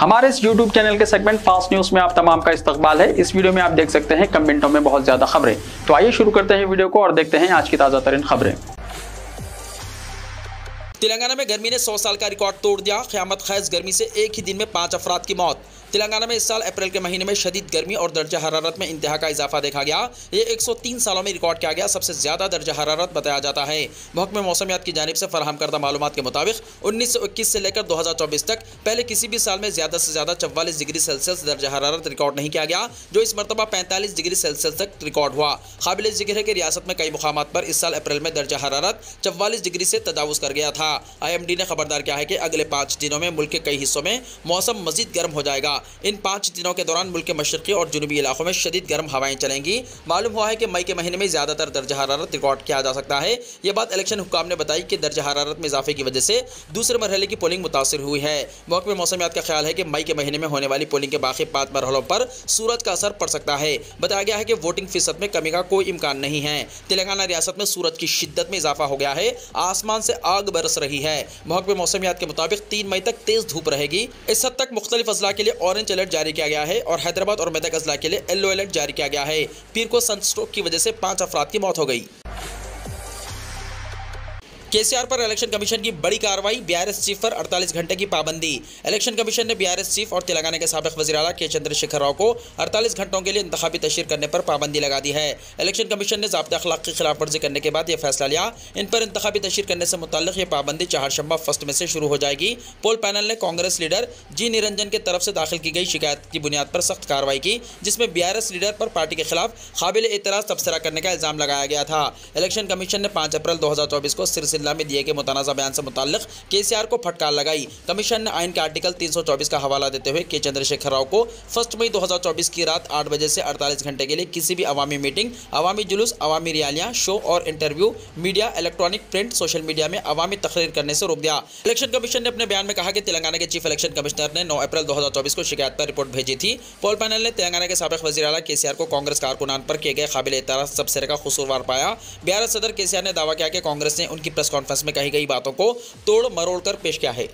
हमारे इस YouTube channel के सेगमेंट फास्ट न्यूज में आप तमाम का इस्तकबाल है। इस वीडियो में आप देख सकते हैं कम मिनटों में बहुत ज्यादा खबरें। तो आइए शुरू करते हैं वीडियो को और देखते हैं आज की ताजा तरीन खबरें। तेलंगाना में गर्मी ने 100 साल का रिकॉर्ड तोड़ दिया। क़यामत ख़ैज़ गर्मी से एक ही दिन में 5 अफराद की मौत। तेलंगाना में इस साल अप्रैल के महीने में शदीद गर्मी और दर्जा हरारत में इंतहा का इजाफा देखा गया। ये 103 सालों में रिकॉर्ड किया गया सबसे ज्यादा दर्जा हरारत बताया जाता है। महकमे मौसमियात की जानिब से फराहम करदा मालूमात के मुताबिक 1921 से लेकर 2024 तक पहले किसी भी साल में ज्यादा से ज्यादा 44 डिग्री सेल्सियस दर्जा हरारत रिकॉर्ड नहीं किया गया, जो इस मरतबा 45 डिग्री सेल्सियस तक रिकॉर्ड हुआ। काबिल जिक्र है कि रियासत में कई मुकामात पर इस साल अप्रैल में दर्जा हरारत 44 डिग्री से तजावुज कर गया था। IMD ने खबरदार किया है कि अगले 5 दिनों में मुल्क के कई हिस्सों में मौसम मजीद गर्म हो जाएगा। इन 5 दिनों के दौरान मुल्क के मशरकी और जुनूबी इलाकों में शदीद गर्म हवाएं चलेंगी। मालूम हुआ है कि मई के महीने में ज्यादातर दर्जा हरारत रिकॉर्ड किया जा सकता है। यह बात इलेक्शन हुक्काम ने बताई कि दर्जा हरारत में इजाफे की वजह से दूसरे मरहले की पोलिंग मुतासिर हुई है। महकमे मौसमियात का ख्याल है कि मई के महीने में होने वाली पोलिंग के बाकी 5 मरहलों पर सूरज का असर पड़ सकता है। बताया गया है कि वोटिंग फीसद में कमी का कोई इम्कान नहीं है। तेलंगाना रियासत में सूरज की शिद्दत में इजाफा हो गया है। आसमान से आग बरस रही है। महकमे मौसमियात के मुताबिक 3 मई तक तेज धूप रहेगी। इस हद तक मुख्तलिफ अजला के लिए ऑरेंज अलर्ट जारी किया गया है और हैदराबाद और मेदक अजला के लिए येलो अलर्ट जारी किया गया है। पीर को सनस्ट्रोक की वजह से 5 अफराद की मौत हो गई। KCR पर इलेक्शन कमीशन की बड़ी कार्रवाई। BRS चीफ पर 48 घंटे की पाबंदी। इलेक्शन कमीशन ने BRS चीफ और तेलंगाना के साबिक वज़ीर आला के चंद्रशेखर राव को 48 घंटों के लिए इंतखाबी तशहीर करने पर पाबंदी लगा दी है। इलेक्शन कमीशन ने ज़ाब्ता अखलाक की खिलाफ वर्जी करने के बाद यह फैसला लिया। इन पर इंतखाबी तशहीर करने से मुताल्लिक़ यह पाबंदी चहारशंबा 1 मई से शुरू हो जाएगी। पोल पैनल ने कांग्रेस लीडर G निरंजन की तरफ से दाखिल की गई शिकायत की बुनियाद पर सख्त कार्रवाई की, जिसमें BRS लीडर पर पार्टी के खिलाफ काबिल एतराज़ तबसरा करने का इल्ज़ाम लगाया गया था। इलेक्शन कमीशन ने 5 अप्रैल 2024 को सिलसिला में दिए गए बयान से मुताल्लिक KCR को फटकार लगाई। कमीशन ने आइन के आर्टिकल 324 का हवाला देते हुए के चंद्रशेखर राव को 1 मई 2024 की रात 8 बजे से 48 घंटे के लिए किसी भी अवामी मीटिंग, अवामी जुलूस, अवामी रैलियां, शो और interview, media, electronic, print, social media में अवामी तकरीर करने से रोक दिया। इलेक्शन कमीशन ने अपने बयान में कहा कि तेलंगाना के चीफ इलेक्शन कमिश्नर ने 9 अप्रैल 2024 को शिकायत पर रिपोर्ट भेजी थी। पोल पैनल ने तेलंगाना के साबिक वज़ीर आला KCR को कांग्रेस कारकुनान पर किए गए काबिल एतराज़ तबसरे का कसूरवार पाया। BRS सदर KCR ने दावा किया कि कांग्रेस ने उनकी प्रेस कॉन्फ्रेंस में कही गई बातों को तोड़ मरोड़ कर पेश किया है।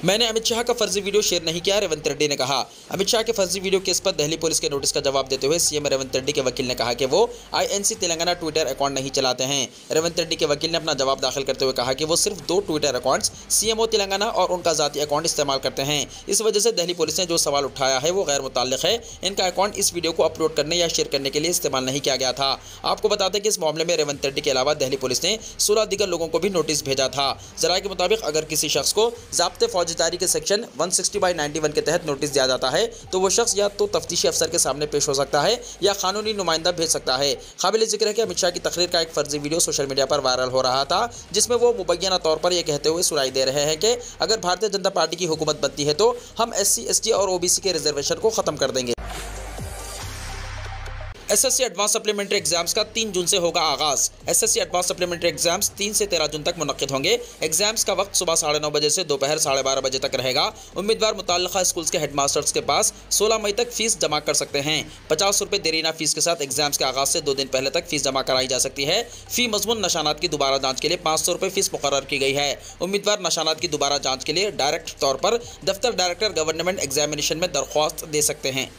मैंने अमित शाह का फर्जी वीडियो शेयर नहीं किया, रेवंत रेड्डी ने कहा। अमित शाह के फर्जी वीडियो केस पर दिल्ली पुलिस के नोटिस का जवाब देते हुए सीएम रेवंत रेड्डी के वकील ने कहा कि वो INC तेलंगाना ट्विटर अकाउंट नहीं चलाते हैं। रेवंत रेड्डी के वकील ने अपना जवाब दाखिल करते हुए कहा कि वो सिर्फ 2 ट्विटर अकाउंट्स CMO तेलंगाना और उनका ज़ाती अकाउंट इस्तेमाल करते हैं। इस वजह से दिल्ली पुलिस ने जो सवाल उठाया है वो गैर मुताल्लिक़ है। इनका अकाउंट इस वीडियो को अपलोड करने या शेयर करने के लिए इस्तेमाल नहीं किया गया था। आपको बता दें कि इस मामले में रेवंत रेड्डी के अलावा दिल्ली पुलिस ने 16 दीगर लोगों को भी नोटिस भेजा था। ज़राए के मुताबिक अगर किसी शख्स को ज़ाब्ते फौजदारी के सेक्शन 160/91 के तहत नोटिस दिया जाता है तो वो शख्स या तो तफ्तीशी अफसर के सामने पेश हो सकता है या कानूनी नुमाइंदा भेज सकता है। काबिल जिक्र है कि अमित शाह की तकरीर का एक फर्जी वीडियो सोशल मीडिया पर वायरल हो रहा था, जिसमें वो मुबैना तौर पर यह कहते हुए सुनाई दे रहे हैं कि अगर भारतीय जनता पार्टी की हुकूमत बनती है तो हम SC, ST और OBC के रिजर्वेशन को खत्म कर देंगे। SSC एडवांस सप्लीमेंट्री एग्जाम्स का 3 जून से होगा आगाज। SSC एडवांस सप्लीमेंट्री एग्जाम्स 3 से 13 जून तक मुनक्किद होंगे। एग्जाम्स का वक्त सुबह 9:30 बजे से दोपहर 12:30 बजे तक रहेगा। उम्मीदवार मुताल्लिक़ा स्कूल्स के हेडमास्टर्स के पास 16 मई तक फीस जमा कर सकते हैं। 50 रुपये देरीना फीस के साथ एग्जाम्स के आगाज से 2 दिन पहले तक फीस जमा कराई जा सकती है। फी मजमून नशानात की दोबारा जाँच के लिए 500 रुपये फीस मुकर्रर की गई है। उम्मीदवार नशानात की दोबारा जाँच के लिए डायरेक्ट तौर पर दफ्तर डायरेक्टर गवर्नमेंट एग्जामिनेशन में दरख्वास्त दे सकते हैं।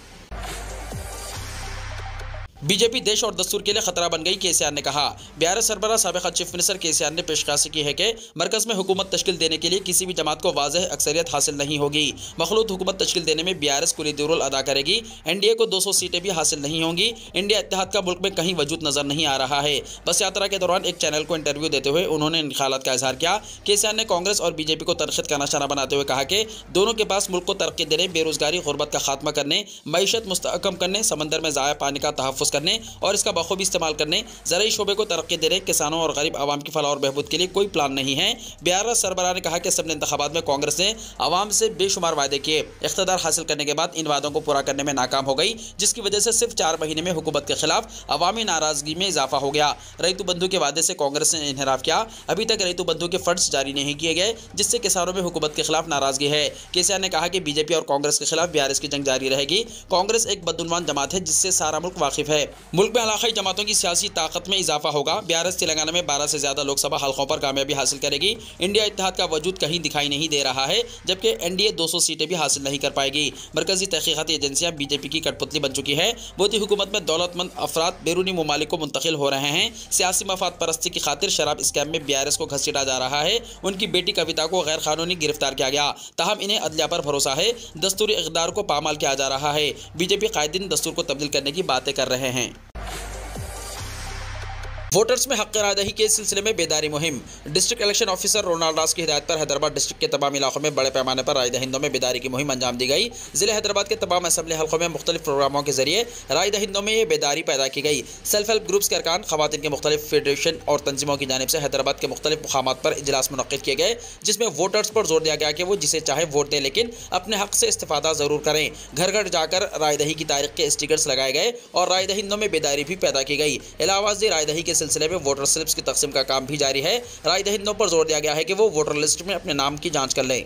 बीजेपी देश और दस्तूर के लिए खतरा बन गई, KCR ने कहा। BRS सरबराह साबिक़ चीफ मिनिस्टर KCR ने पेशकशी की है कि मरकज़ में हुकूमत तश्कील देने के लिए किसी भी जमात को वाज़ेह अक्सरियत हासिल नहीं होगी। मखलूत हुकूमत तश्कील देने में BRS कुलीदी रोल अदा करेगी। NDA को 200 सीटें भी हासिल नहीं होंगी। इंडिया इत्तेहाद का मुल्क में कहीं वजूद नजर नहीं आ रहा है। बस यात्रा के दौरान एक चैनल को इंटरव्यू देते हुए उन्होंने इन ख्यालात का इजहार किया। KCR ने कांग्रेस और BJP को तरक्की का निशाना बनाते हुए कहा कि दोनों के पास मुल्क को तरक्की देने, बेरोजगारी, गुर्बत का खात्मा करने, मईशत मुस्तहकम करने, समंदर में ज़ाया पानी का तहफ़्फ़ुज़ करने और इसका बखूबी इस्तेमाल करने, ज़राई शोबे को तरक्की देने, किसानों और गरीब आवाम की फलाह और बहबूद के लिए कोई प्लान नहीं है। BRS सरबराह ने कहा कि असम्बली इंतखाबात में कांग्रेस ने आवाम से बेशुमार वादे किए, इख्तिदार हासिल करने के बाद इन वादों को पूरा करने में नाकाम हो गई, जिसकी वजह से सिर्फ 4 महीने में हुकूमत के खिलाफ अवामी नाराजगी में इजाफा हो गया। रईतु बंधु के वादे से कांग्रेस ने इनहराफ किया। अभी तक रईतु बंधु के फंड्स जारी नहीं किए गए, जिससे किसानों में हुकूमत के खिलाफ नाराजगी है। KCR ने कहा कि BJP और कांग्रेस के खिलाफ BRS की जंग जारी रहेगी। कांग्रेस एक बदउनवान जमात है जिससे सारा मुल्क वाकिफ है। है। मुल्क में इलाकाई जमातों की सियासी ताकत में इजाफा होगा। बीआरएस तेलंगाना में 12 से ज्यादा लोकसभा हल्कों पर कामयाबी हासिल करेगी। इंडिया इत्तेहाद का वजूद कहीं दिखाई नहीं दे रहा है, जबकि एनडीए 200 सीटें भी हासिल नहीं कर पाएगी। मरकजी तहकीकाती एजेंसियां बीजेपी की कठपुतली बन चुकी है। मोदी हुकूमत में दौलतमंद अफराद बैरूनी ममालिक को मुंतकिल हो रहे हैं। सियासी मफाद परस्ती की खातिर शराब स्कैम में बीआरएस को घसीटा जा रहा है। उनकी बेटी कविता को गैर कानूनी गिरफ्तार किया गया, ताहम इन्हें अदलिया पर भरोसा है। दस्तूरी इक़्तिदार को पामाल किया जा रहा है। बीजेपी कायदीन दस्तूर को तब्दील करने की बातें कर रहे हैं। वोटर्स में हक़ रायदही के सिलसिले में बेदारी मुहिम। डिस्ट्रिक्ट इलेक्शन ऑफिसर रोनाल्ड दास की हिदायत पर हैदराबाद डिस्ट्रिक्ट के तमाम इलाकों में बड़े पैमाने पर राय दहिंदों में बेदारी की मुहिम अंजाम दी गई। ज़िले हैदराबाद के तमाम असम्बली हल्कों में मुख्तलिफ प्रोग्रामों के जरिए राय दहिंदों में ये बेदारी पैदा की गई। सेल्फ हेल्प ग्रुप्स के अरकान, खवातीन के मुख्तलिफ फेडरेशन और तंजीमों की जानिब से हैदराबाद के मुख्तलिफ मुकामात पर इजलास मुनक्किद किए गए, जिसमें वोटर्स पर जोर दिया गया कि वो जिसे चाहे वोट दें, लेकिन अपने हक़ से इस्तेफादा ज़रूर करें। घर घर जाकर राय दही की तारीख के स्टिकर्स लगाए गए और राय दहिंदों में बेदारी भी पैदा की गई। इलाहाबाद राय दही के सिलसिले में वोटर की तकसीम का काम भी जारी है। राय दहिंदों पर जोर दिया गया है कि वो वोटर लिस्ट में अपने नाम की जांच कर लें।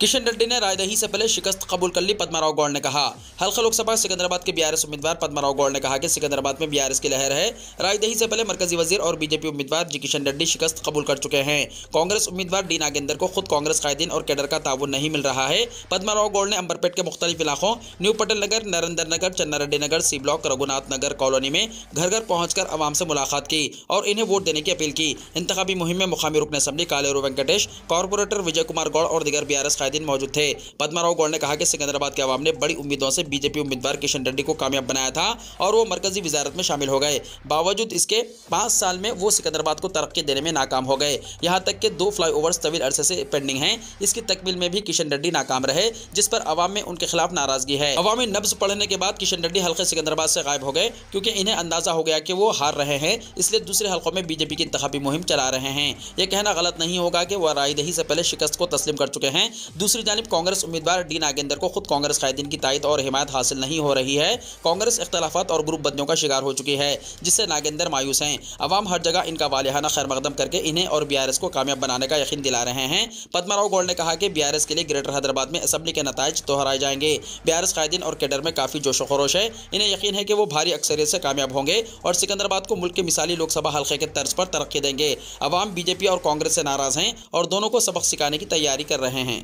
किशन रेड्डी ने रायदही से पहले शिकस्त कबूल कर ली, पद्माराव गौड़ ने कहा। हल्का लोकसभा सिकंदराबाद के बीआरएस उम्मीदवार पद्माराव गौड़ ने कहा कि सिकंदराबाद में बीआरएस की लहर है। रायदही से पहले मरकजी वजीर और बीजेपी उम्मीदवार जी किशन रेड्डी शिकस्त कबूल कर चुके हैं। कांग्रेस उम्मीदवार डी नागेंद्र को खुद कांग्रेस कायदीन और कैडर का ताउन नहीं मिल रहा है। पद्माराव गौड़ ने अंबरपेट के मुख्तलिफ इलाकों न्यू पटेल नगर, नरेंद्र नगर, चन्ना रेड्डी नगर, C block, Raghunath Nagar colony में घर घर पहुंचकर आवाम से मुलाकात की और इन्हें वोट देने की अपील की। इंतखाबी मुहिम में मुकामी रुकन असम्बली कालेरू वेंकटेश, कॉर्पोरेटर विजय कुमार गौड़ और दीगर बीआरएस कायदीन मौजूद थे। पद्माराव गौड़ ने कहा कि सिकंदराबाद के अवाम ने बड़ी उम्मीदों से बीजेपी उम्मीदवार किशन रेड्डी को कामयाब बनाया था और वो मरकजी वजारत में शामिल हो गए। बावजूद इसके 5 साल में वो सिकंदराबाद को तरक्की देने में नाकाम हो गए। यहाँ तक कि 2 फ्लाईओवर्स तवील अरसे से पेंडिंग हैं। इसकी तकमील में भी किशन रेड्डी नाकाम रहे, जिस पर अवाम में उनके खिलाफ नाराजगी है। अवामी नब्ज पढ़ने के बाद किशन रेड्डी हल्के सिकंदराबाद से गायब हो गए, क्योंकि इन्हें अंदाजा हो गया कि वो हार रहे हैं, इसलिए दूसरे हल्कों में बीजेपी की इंतखाबी मुहिम चला रहे हैं। यह कहना गलत नहीं होगा कि वह रायदही से पहले शिकस्त को तस्लीम कर चुके हैं। दूसरी जानिब कांग्रेस उम्मीदवार डी नागेंद्र को खुद कांग्रेस कायदीन की तायद और हिमायत हासिल नहीं हो रही है। कांग्रेस इख्तलाफात और ग्रुप बंदियों का शिकार हो चुकी है, जिससे नागेंद्र मायूस हैं। अवाम हर जगह इनका वालिहाना खैर मकदम करके इन्हें और बीआरएस को कामयाब बनाने का यकीन दिला रहे हैं। पद्माराव गौड़ ने कहा कि बीआरएस के लिए ग्रेटर हैदराबाद में असम्बली के नताइज दोहराए जाएंगे। बीआरएस कायदीन और कैडर में काफी जोश व खरोश है। इन्हें यकीन है कि वो भारी अक्सरियत से कामयाब होंगे और सिकंदराबाद को मुल्क के मिसाली लोकसभा हल्के के तर्ज पर तरक्की देंगे। अवाम बीजेपी और कांग्रेस से नाराज हैं और दोनों को सबक सिखाने की तैयारी कर रहे हैं।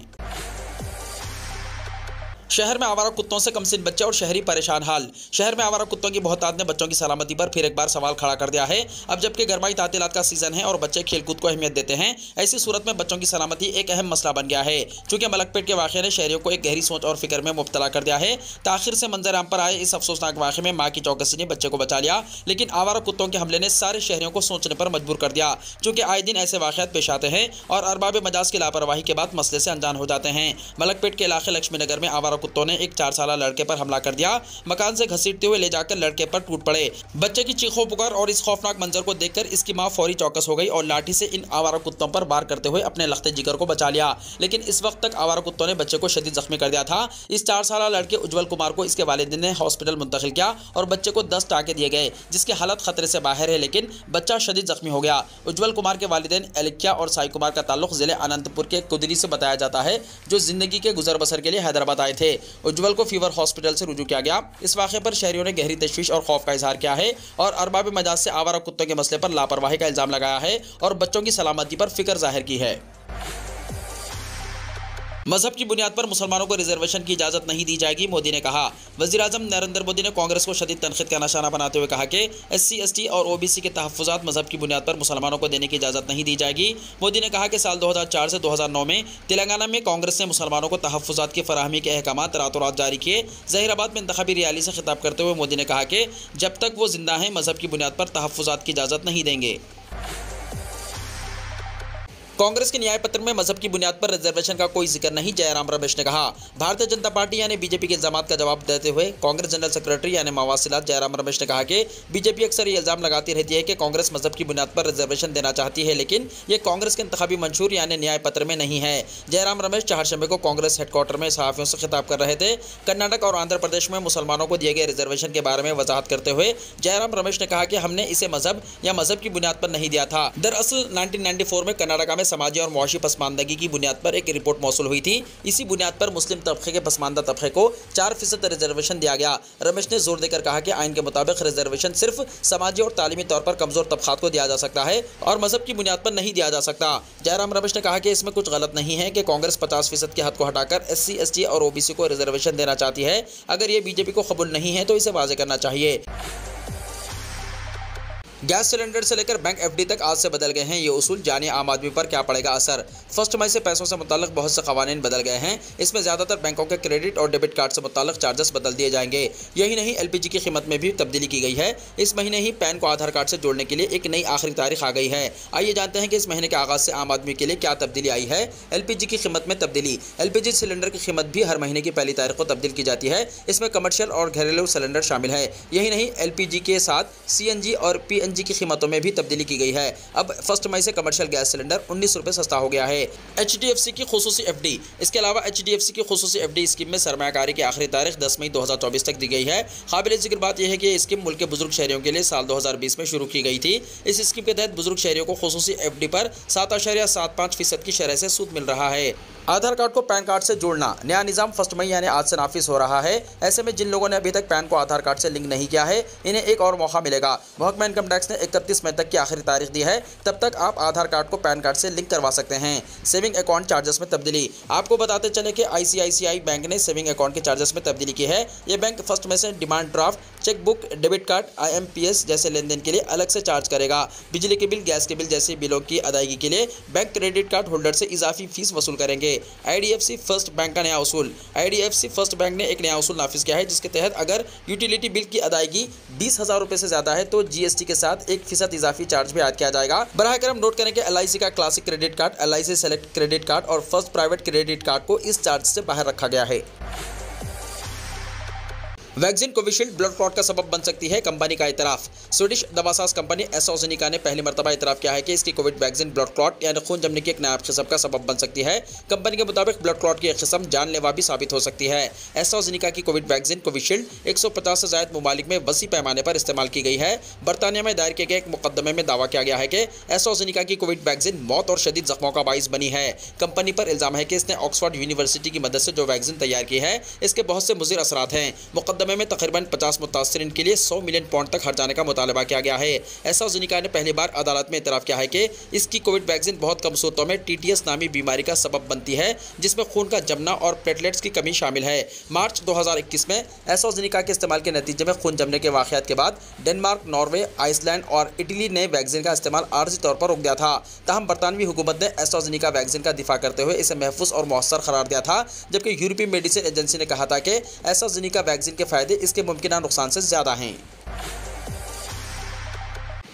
शहर में आवारा कुत्तों से कमसिन बच्चे और शहरी परेशान हाल। शहर में आवारा कुत्तों की बहुतायत ने बच्चों की सलामती पर फिर एक बार सवाल खड़ा कर दिया है। अब जबकि गर्माई तातीलात का सीजन है और बच्चे खेलकूद को अहमियत देते हैं, ऐसी सूरत में बच्चों की सलामती एक अहम मसला बन गया है। चूंकि मलकपेट के वाक़े ने शहरियों को एक गहरी सोच और फिक्र में मुब्तला कर दिया है। ताखिर से मंजर आम पर आए इस अफसोसनाक वाक़े में माँ की चौकसी ने बच्चे को बचा लिया, लेकिन आवारा कुत्तों के हमले ने सारे शहरियों को सोचने पर मजबूर कर दिया। चूंकि आए दिन ऐसे वाक़यात पेश आते हैं और अरबाब मजाज की लापरवाही के बाद मसले से अनजान हो जाते हैं। मलकपेट के इलाके लक्ष्मी नगर में आवारा कुत्तों ने एक 4 साला लड़के पर हमला कर दिया। मकान से घसीटते हुए ले जाकर लड़के पर टूट पड़े। बच्चे की चीखों पुकार और इस खौफनाक मंजर को देखकर इसकी मां फौरी चौकस हो गई और लाठी से इन आवारा कुत्तों पर वार करते हुए अपने लख्ते जिगर को बचा लिया। लेकिन इस वक्त तक आवारा कुत्तों ने बच्चे को शदीद जख्मी कर दिया था। इस 4 साला लड़के उज्जवल कुमार को इसके वालिदैन ने हॉस्पिटल मुंतकिल किया और बच्चे को 10 टाके दिए गए, जिसकी हालत खतरे से बाहर है, लेकिन बच्चा शदीद जख्मी हो गया। उज्जवल कुमार के वालिदैन एलिक्या और साई कुमार का ताल्लुक जिले अनंतपुर के कुदरी से बताया जाता है, जो जिंदगी के गुजर बसर के लिए हैदराबाद आए थे। उज्जवल को फीवर हॉस्पिटल से रुजू किया गया। इस वाक़े पर शहरियों ने गहरी तशवीश और खौफ का इजहार किया है और अरबाब मजाज से आवारा कुत्तों के मसले पर लापरवाही का इल्जाम लगाया है और बच्चों की सलामती पर फिक्र जाहिर की है। मजहब की बुनियाद पर मुसलमानों को रिजर्वेशन की इजाज़त नहीं दी जाएगी, मोदी ने कहा। वज़ीर आज़म नरेंद्र मोदी ने कांग्रेस को शदीद तनक़ीद का निशाना बनाते हुए कहा कि SC, ST और OBC के तहफ़्फ़ुज़ात मजहब की बुनियाद पर मुसलमानों को देने की इजाज़त नहीं दी जाएगी। मोदी ने कहा कि साल 2004 से 2009 में तेलंगाना में कांग्रेस ने मुसलमानों को तहफ़्फ़ुज़ात की फराहमी के अहकाम रातों रात जारी किए। ज़हीराबाद में इंतखाबी रैली से खिताब करते हुए मोदी ने कहा कि जब तक वो जिंदा हैं मजहब की बुनियाद पर तहफ़्फ़ुज़ात की इजाज़त नहीं देंगे। कांग्रेस के न्याय पत्र में मजहब की बुनियाद पर रिजर्वेशन का कोई जिक्र नहीं, जयराम रमेश ने कहा। भारतीय जनता पार्टी यानी बीजेपी के इल्जामात का जवाब देते हुए कांग्रेस जनरल सेक्रेटरी यानी मवासिलात जयराम रमेश ने कहा कि बीजेपी अक्सर ये इल्जाम लगाती रहती है कि कांग्रेस मजहब की बुनियाद पर रिजर्वेशन देना चाहती है, लेकिन ये कांग्रेस के इंतखाबी मंशूर यानी न्याय पत्र में नहीं है। जयराम रमेश चारशंबे को कांग्रेस हेडक्वार्टर में सहाफ़ियों से खिताब कर रहे थे। कर्नाटक और आंध्र प्रदेश में मुसलमानों को दिए गए रिजर्वेशन के बारे में वजाहत करते हुए जयराम रमेश ने कहा कि हमने इसे मजहब या मजहब की बुनियाद पर नहीं दिया था। दरअसल 1994 में कर्नाटक में समाजी और मुआशी पसमानदगी की बुनियाद पर एक रिपोर्ट मौसूल हुई थी। इसी बुनियाद पर मुस्लिम तबके के पसमानदा तबके को 4% रिजर्वेशन दिया गया। रमेश ने जोर देकर कहा कि आइन के मुताबिक रिजर्वेशन सिर्फ समाजी और तालीमी तौर पर कमजोर तबकात को दिया जा सकता है और मजहब की बुनियाद पर नहीं दिया जा सकता। जयराम रमेश ने कहा कि इसमें कुछ गलत नहीं है कि कांग्रेस 50% के हद को हटाकर SC, ST और OBC को रिजर्वेशन देना चाहती है। अगर ये बीजेपी को कबूल नहीं है तो इसे वाजे करना चाहिए। गैस सिलेंडर से लेकर बैंक FD तक आज से बदल गए हैं ये उसूल। जानिए आम आदमी पर क्या पड़ेगा असर। 1 मई से पैसों से मुताल्लिक बहुत से कवानीन बदल गए हैं। इसमें ज़्यादातर बैंकों के क्रेडिट और डेबिट कार्ड से मुताल्लिक चार्जेस बदल दिए जाएंगे। यही नहीं, LPG की कीमत में भी तब्दीली की गई है। इस महीने ही पैन को आधार कार्ड से जोड़ने के लिए एक नई आखिरी तारीख आ गई है। आइए जानते हैं कि इस महीने के आगाज़ से आम आदमी के लिए क्या तब्दीली आई है। LPG की कीमत में तब्दीली। LPG सिलेंडर की कीमत भी हर महीने की पहली तारीख को तब्दील की जाती है। इसमें कमर्शियल और घरेलू सिलेंडर शामिल है। यही नहीं, LPG के साथ CNG और PNG की कीमतों में तब्दीली की गई है। अब 1 मई से कमर्शियल गैस सिलेंडर 19 रुपए सस्ता हो गया है। HDFC की खुसूसी FD। इसके अलावा HDFC की खुसूसी FD स्कीम में सरमायाकारी की आखिरी तारीख 10 मई 2024 तक दी गई है। काबिल जिक्र बात यह है कि ये स्कीम मुल्क के बुजुर्ग शहरियों के लिए साल 2020 में शुरू की गई थी। इस स्कीम के तहत बुजुर्ग शहरियों को खुसूसी FD पर 7.75% की शरह से सूद मिल रहा है। आधार कार्ड को पैन कार्ड से जोड़ना। नया निज़ाम 1 मई यानी आज से नाफिज हो रहा है। ऐसे में जिन लोगों ने अभी तक पैन को आधार कार्ड से लिंक नहीं किया है, इन्हें एक और मौका मिलेगा। महकमा इनकम टैक्स ने 31 मई तक की आखिरी तारीख दी है। तब तक आप आधार कार्ड को पैन कार्ड से लिंक करवा सकते हैं। सेविंग अकाउंट चार्जेस में तब्दीली। आपको बताते चले कि ICICI बैंक ने सेविंग अकाउंट के चार्जेस में तब्दीली की है। ये बैंक 1 मई से demand draft, chequebook, debit card, IMPS जैसे लेन देन के लिए अलग से चार्ज करेगा। बिजली के बिल, गैस के बिल जैसे बिलों की अदायगी के लिए बैंक क्रेडिट कार्ड होल्डर से इजाफी फीस वसूल करेंगे। IDFC फर्स्ट बैंक का नया उसूल। IDFC फर्स्ट बैंक ने एक नया उसूल नाफिज किया है, जिसके तहत अगर यूटिलिटी बिल की अदायगी 20,000 रुपए से ज्यादा है तो GST के साथ 1% इजाफी चार्ज भी ऐड किया जाएगा। बराह करम नोट करें कि LIC का classic credit card, LIC select credit card और फर्स्ट प्राइवेट क्रेडिट कार्ड को इस चार्ज से बाहर रखा गया है। वैक्सीन कोविशील्ड ब्लड क्लॉट का सबब बन सकती है, कंपनी का इतराफ। स्वीडिश दवासाज कंपनी एस्ट्राजेनेका ने पहली मरतबा इतराफ किया है कि इसकी कोविड वैक्सीन ब्लड क्लॉट यानी खून जमने की एक नायाब किस्म का सबब बन सकती है। कंपनी के मुताबिक ब्लड क्लॉट की एक किस्म जानलेवा भी साबित हो सकती है। एस्ट्राजेनेका की कोविड वैक्सीन कोविशील्ड 150 से ज़ायद ममालिक में वसी पैमाने पर इस्तेमाल की गई है। बरतानिया में दायर किए गए एक मुकदमे में दावा किया गया है कि एस्ट्राजेनेका की कोविड वैक्सीन मौत और शदीद जख्मों का बाइस बनी है। कंपनी पर इल्जाम है कि इसने ऑक्सफोर्ड यूनिवर्सिटी की मदद से जो वैक्सीन तैयार की है, इसके बहुत से मुज़िर असरात हैं। मुकदमे में तकरीबन 50 मुतासरीन के लिए 100 मिलियन पाउंड तक हर जाने का मुतालबा किया गया है। एस्ट्राजेनेका ने पहली बार अदालत में इतराफ़ किया है कि इसकी कोविड वैक्सीन बहुत कम सूरतों में TTS नामी बीमारी का सबब बनती है, जिसमें खून का जमना और प्लेटलेट्स की कमी शामिल है। मार्च 2021 में एस्ट्राजेनेका के इस्तेमाल के नतीजे में खून जमने के वाक़यात के बाद डेनमार्क, नॉर्वे, आइसलैंड और इटली ने वैक्सीन का इस्तेमाल आर्जी तौर पर रोक दिया था। ताहम बरतानवी हुकूमत ने एस्ट्राजेनेका वैक्सीन का दिफा करते हुए इसे महफूज और मौसर करार दिया था, जबकि यूरोपीय मेडिसिन एजेंसी ने कहा था कि एस्ट्राजेनेका वैक्सीन के फ़ायदे इसके मुमकिन नुकसान से ज़्यादा हैं।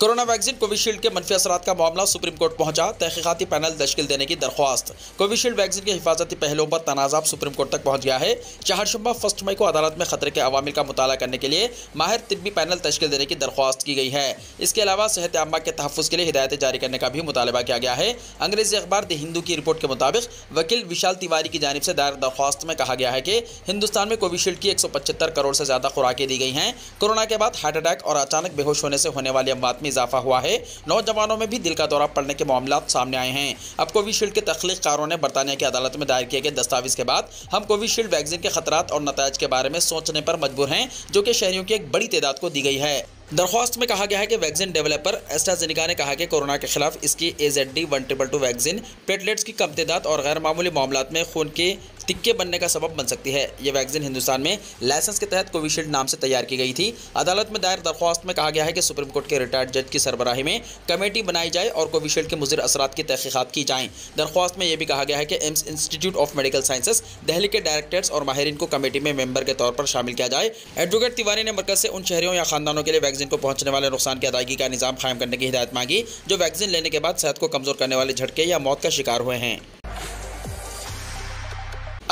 कोरोना वैक्सीन कोविशील्ड के मनफी असरात का मामला सुप्रीम कोर्ट पहुंचा। तहकीकाती पैनल तश्कील देने की दरख्वास्त। कोविशील्ड वैक्सीन के हिफाजती पहलुओं पर तनाज़ा सुप्रीम कोर्ट तक पहुंच गया है। चाहरशंबा 1 मई को अदालत में खतरे के अवामिल का मुताला करने के लिए माहिर तिब्बी पैनल तश्कील देने की दरख्वास्त की गई है। इसके अलावा सेहत आम्मा के तहफ़्फ़ुज़ के लिए हिदायतें जारी करने का भी मुतालबा किया गया है। अंग्रेजी अखबार द हिंदू की रिपोर्ट के मुताबिक वकील विशाल तिवारी की जानिब से दायर दरख्वास्त में कहा गया है कि हिंदुस्तान में कोविशील्ड की 175 करोड़ से ज़्यादा खुराकें दी गई हैं। कोरोना के बाद हार्ट अटैक और अचानक बेहोश होने से होने वाली अमवात में इजाफा हुआ है। नौजवानों में भी दिल का दौरा पड़ने के मामलात सामने आए हैं। अब कोविशील्ड के तख्लीक़कारों ने बरतानिया की अदालत में दायर किए गए दस्तावेज़ के बाद हम कोविशील्ड वैक्सीन के खतरात और नतायज के बारे में सोचने पर मजबूर हैं, जो कि शहरियों की एक बड़ी तादाद को दी गई है। दरख्वास्त में कहा गया है कि वैक्सीन डेवलपर एस्ट्राजेनेका ने कहा कि कोरोना के खिलाफ इसकी AZD1222 वैक्सीन प्लेटलेट्स की कम तादाद और गैर मामूली मामलात में खून के तिक्के बनने का सबब बन सकती है। यह वैक्सीन हिंदुस्तान में लाइसेंस के तहत कोविशील्ड नाम से तैयार की गई थी। अदालत में दायर दरख्वास्त में कहा गया है कि सुप्रीम कोर्ट के रिटायर्ड जज की सरबराही में कमेटी बनाई जाए और कोविशील्ड के मुज़िर असरात की तहकीकात की जाएँ। दरख्वास्त में यह भी कहा गया है कि AIIMS institute of medical sciences Delhi के डायरेक्टर्स और माहिरीन को कमेटी में मेंबर के तौर पर शामिल किया जाए। एडवोकेट तिवारी ने मरकज से उन शहरियों या खानदानों के लिए वैक्सीन को पहुंचने वाले नुकसान की अदायगी का निज़ाम कायम करने की हिदायत मांगी, जो वैक्सीन लेने के बाद सेहत को कमज़ोर करने वाले झटके या मौत का शिकार हुए हैं।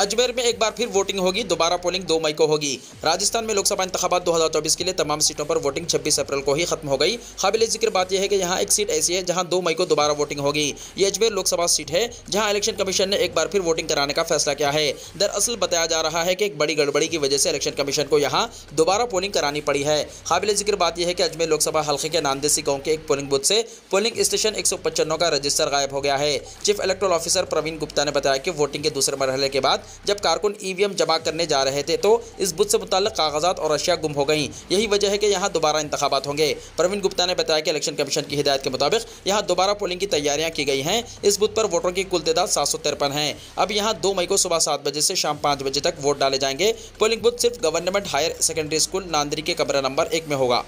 अजमेर में एक बार फिर वोटिंग होगी, दोबारा पोलिंग 2 मई को होगी। राजस्थान में लोकसभा इंतखाबात 2024 के लिए तमाम सीटों पर वोटिंग 26 अप्रैल को ही खत्म हो गई। काबिल जिक्र बात यह है कि यहाँ एक सीट ऐसी है जहाँ 2 मई को दोबारा वोटिंग होगी। ये अजमेर लोकसभा सीट है जहाँ इलेक्शन कमीशन ने एक बार फिर वोटिंग कराने का फैसला किया है। दरअसल बताया जा रहा है कि एक बड़ी गड़बड़ी की वजह से इलेक्शन कमीशन को यहाँ दोबारा पोलिंग करानी पड़ी है। काबिल जिक्र बात यह है कि अजमेर लोकसभा हल्के के नांदेसी गांव के एक पोलिंग बूथ से पोलिंग स्टेशन 195 का रजिस्टर गायब हो गया है। Chief electoral officer Praveen Gupta ने बताया कि वोटिंग के दूसरे मरहले के बाद जब कारकुन ईवीएम जमा करने जा रहे थे तो इस बूथ से मुताल्लिक कागजात और अशिया गुम हो गई। यही वजह है कि यहाँ दोबारा इंतखाबात होंगे। प्रवीण गुप्ता ने बताया कि इलेक्शन कमीशन की हिदायत के मुताबिक यहाँ दोबारा पोलिंग की तैयारियां की गई हैं। इस बूथ पर वोटरों की कुल तादाद 753 है। अब यहाँ 2 मई को सुबह 7 बजे से शाम 5 बजे तक वोट डाले जाएंगे। पोलिंग बूथ सिर्फ government higher secondary school Nandri के कमरा नंबर 1 में होगा।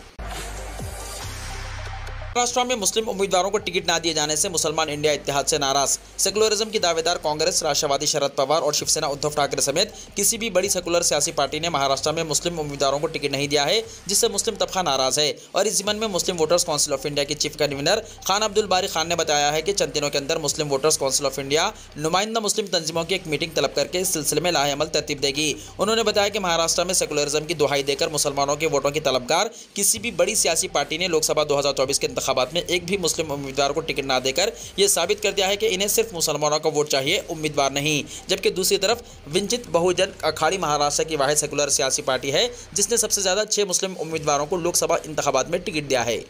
महाराष्ट्र में मुस्लिम उम्मीदवारों को टिकट न दिए जाने से मुसलमान इंडिया इत्तेहाद से नाराज। सेकुलरिज्म की दावेदार कांग्रेस, राष्ट्रवादी शरद पवार और शिवसेना उद्धव ठाकरे समेत किसी भी बड़ी सेकुलर सियासी पार्टी ने महाराष्ट्र में मुस्लिम उम्मीदवारों को टिकट नहीं दिया है, जिससे मुस्लिम तबका नाराज है। और इस जिमन में मुस्लिम वोटर्स काउंसिल ऑफ इंडिया के चीफ कन्वीनर खान अब्दुल बारी खान ने बताया है कि चंद दिनों के अंदर मुस्लिम वोटर्स काउंसिल ऑफ इंडिया नुमाइंदा मुस्लिम तंजीमों की एक मीटिंग तलब करके इस सिलसिले में लाहेअमल तरतीब देगी। उन्होंने बताया कि महाराष्ट्र में सेकुलरिज्म की दुहाई देकर मुसलमानों के वोटों की तलबगार किसी भी बड़ी सियासी पार्टी ने लोकसभा 2024 के इंतखाबात में एक भी मुस्लिम उम्मीदवार को टिकट ना देकर यह साबित कर दिया है कि इन्हें सिर्फ मुसलमानों का वोट चाहिए, उम्मीदवार नहीं। जबकि दूसरी तरफ वंचित बहुजन अखाड़ी महाराष्ट्र की वाहिद सेकुलर सियासी पार्टी है जिसने सबसे ज्यादा 6 मुस्लिम उम्मीदवारों को लोकसभा इंतखाबात में टिकट दिया है।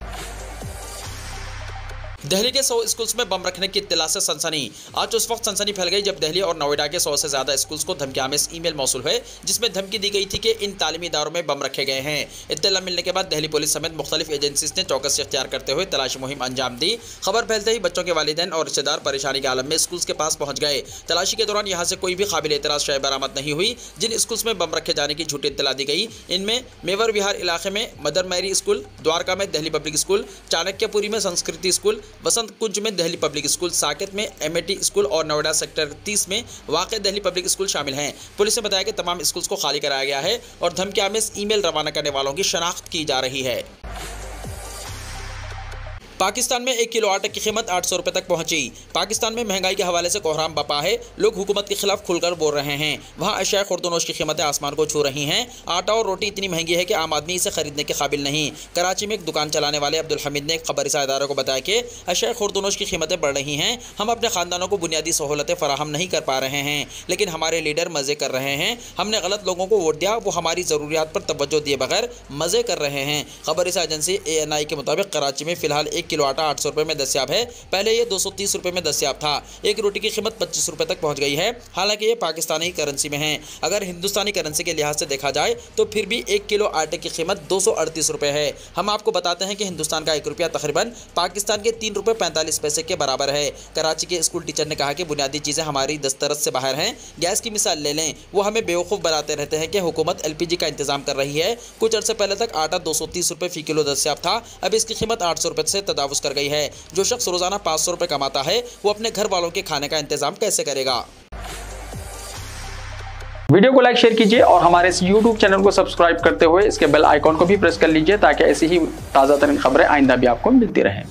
दिल्ली के 100 स्कूल्स में बम रखने की इत्तला से सनसनी। आज उस वक्त सनसनी फैल गई जब दिल्ली और नोएडा के 100 से ज्यादा स्कूल्स को धमकियामेज ईमेल मौसूल हुए जिसमें धमकी दी गई थी कि इन तालीमी इदारों में बम रखे गए हैं। इत्तला मिलने के बाद दिल्ली पुलिस समेत मुख्तलिफ एजेंसीज ने चौकसी इख्तियार करते हुए तलाशी मुहिम अंजाम दी। खबर फैलते ही बच्चों के वालिदैन और रिश्तेदार परेशानी के आलम में स्कूल्स के पास पहुंच गए। तलाशी के दौरान यहाँ से कोई भी काबिल एतराज शय बरामद नहीं हुई। जिन स्कूल्स में बम रखे जाने की झूठी इत्तला दी गई इनमें मेवर विहार इलाके में मदर मैरी स्कूल, द्वारका में दिल्ली पब्लिक स्कूल, चाणक्यपुरी में संस्कृति स्कूल, वसंत कुंज में दिल्ली पब्लिक स्कूल, साकेत में एमएटी स्कूल और नोएडा सेक्टर 30 में वाक़ दिल्ली पब्लिक स्कूल शामिल हैं। पुलिस ने बताया कि तमाम स्कूल्स को खाली कराया गया है और धमकियामेज ईमेल रवाना करने वालों की शनाख्त की जा रही है। पाकिस्तान में 1 किलो आटे की कीमत 800 रुपये तक पहुंची। पाकिस्तान में महंगाई के हवाले से कोहराम बपा है। लोग हुकूमत के खिलाफ खुलकर बोल रहे हैं। वहाँ अशिया खुर्दनोश की कीमतें आसमान को छू रही हैं। आटा और रोटी इतनी महंगी है कि आम आदमी इसे खरीदने के काबिल नहीं। कराची में एक दुकान चलाने वाले अब्दुल हमीद ने खबरसा इदारे को बताया कि अशिया खुर्दनोश की कीमतें बढ़ रही हैं। हम अपने खानदानों को बुनियादी सहूलतें फराहम नहीं कर पा रहे हैं, लेकिन हमारे लीडर मज़े कर रहे हैं। हमने गलत लोगों को वोट दिया, वो हमारी ज़रूरियात पर तवज्जो दिए बगैर मज़े कर रहे हैं। खबरसा एजेंसी ANI के मुताबिक कराची में फ़िलहाल 1 किलो आटा 800 रुपये में दस्याब है। पहले ये 230 रुपये में दस्याब था। एक रोटी की कीमत 25 रुपये तक पहुंच गई है। हालांकि ये पाकिस्तानी करेंसी में है। अगर हिंदुस्तानी करेंसी के लिहाज से देखा जाए तो फिर भी 1 किलो आटे की कीमत 238 रुपये है। हम आपको बताते हैं कि हिंदुस्तान का 1 रुपया तकरीबन पाकिस्तान के 3 रुपये 45 पैसे के बराबर है। कराची के स्कूल टीचर ने कहा कि बुनियादी चीज़ें हमारी दस्तरस से बाहर हैं। गैस की मिसाल ले लें, वो हमें बेवकूफ़ बनाते रहते हैं कि हुकूमत LPG का इंतजाम कर रही है। कुछ अर्से पहले तक आटा 230 रुपये फ़ी किलो दस्याब था। अब इसकी कीमत 800 रुपये से तजावुज़ कर गई है। जो शख्स रोजाना 500 रुपये कमाता है वो अपने घर वालों के खाने का इंतजाम कैसे करेगा। वीडियो को लाइक शेयर कीजिए और हमारे इस YouTube चैनल को सब्सक्राइब करते हुए इसके बेल आइकॉन को भी प्रेस कर लीजिए ताकि ऐसी ही ताज़ा तरीन खबरें आइंदा भी आपको मिलती रहें।